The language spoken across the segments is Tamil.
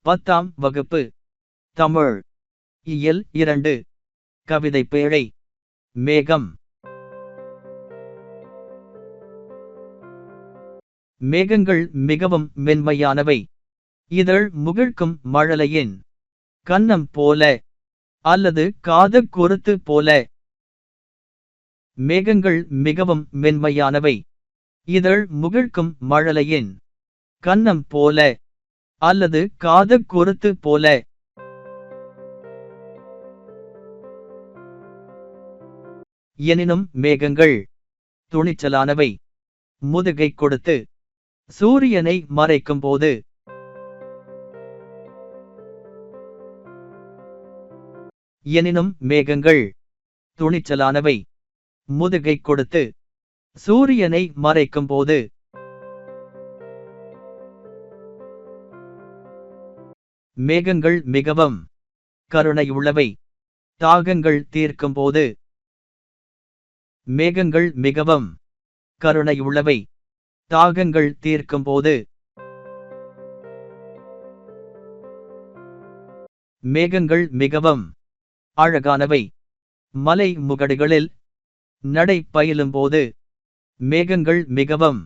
பத்தாம் வகுப்பு தமிழ் இயல் 2 கவிதை பேழை மேகம். மேகங்கள் மிகவும் மென்மையானவை. இதழ் முகிழ்க்கும் மழலையின் கன்னம் போல அல்லது காது குருத்து போல. மேகங்கள் மிகவும் மென்மையானவை. இதழ் முகிழ்க்கும் மழலையின் கன்னம் போல அல்லது காது குருத்து போல. எனினும் மேகங்கள் துணிச்சலானவை. முதுகை கொடுத்து சூரியனை மறைக்கும் போது. எனினும் மேகங்கள் துணிச்சலானவை. முதுகை கொடுத்து சூரியனை மறைக்கும் போது. மேகங்கள் மிகவும் கருணையுள்ளவை. தாகங்கள் தீர்க்கும் போது. மேகங்கள் மிகவும் கருணையுள்ளவை. தாகங்கள் தீர்க்கும் போது. மேகங்கள் மிகவும் அழகானவை. மலை முகடுகளில் நடை பயிலும் போது. மேகங்கள் மிகவும்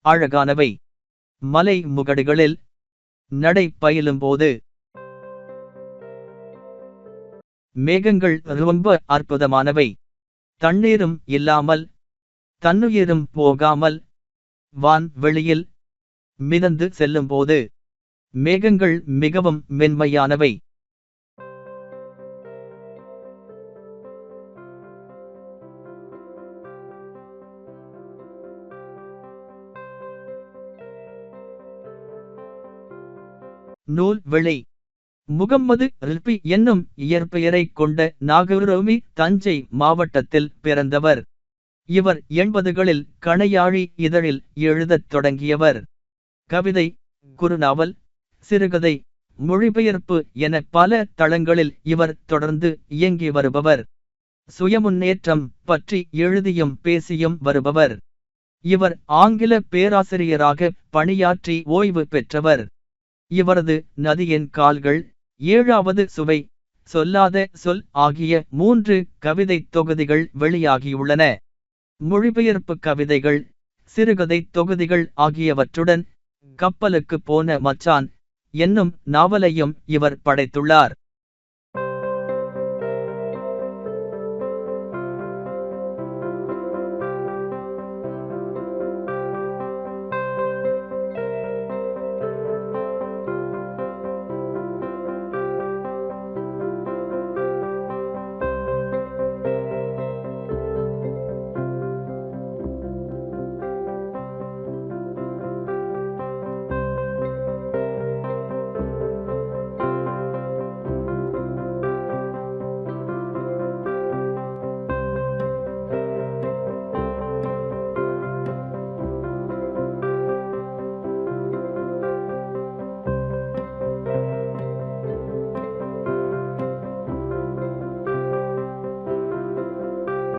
அழகானவை. மலை முகடுகளில் நடை பயிலும் போது. மேகங்கள் ரொம்ப அற்புதமானவை. தண்ணீரும் இல்லாமல் தன்னுயிரும் போகாமல் வான் வெளியில் மிதந்து செல்லும் போது. மேகங்கள் மிகவும் மென்மையானவை. நூல் வெளி. முகம்மது ரில்பி என்னும் இயற்பெயரைக் கொண்ட நாகூர்ரூமி தஞ்சை மாவட்டத்தில் பிறந்தவர். இவர் 80களில் கணையாழி இதழில் எழுதத் தொடங்கியவர். கவிதை, குறுநாவல், சிறுகதை, மொழிபெயர்ப்பு என பல தளங்களில் இவர் தொடர்ந்து இயங்கி வருபவர். சுயமுன்னேற்றம் பற்றி எழுதியும் பேசியும் வருபவர். இவர் ஆங்கில பேராசிரியராக பணியாற்றி ஓய்வு பெற்றவர். இவரது நதியின் கால்கள், 7வது சுவை, சொல்லாத சொல் ஆகிய 3 கவிதை தொகுதிகள் வெளியாகியுள்ளன. மொழிபெயர்ப்பு கவிதைகள், சிறுகதை தொகுதிகள் ஆகியவற்றுடன் கப்பலுக்கு போன மச்சான் என்னும் நாவலையும் இவர் படைத்துள்ளார்.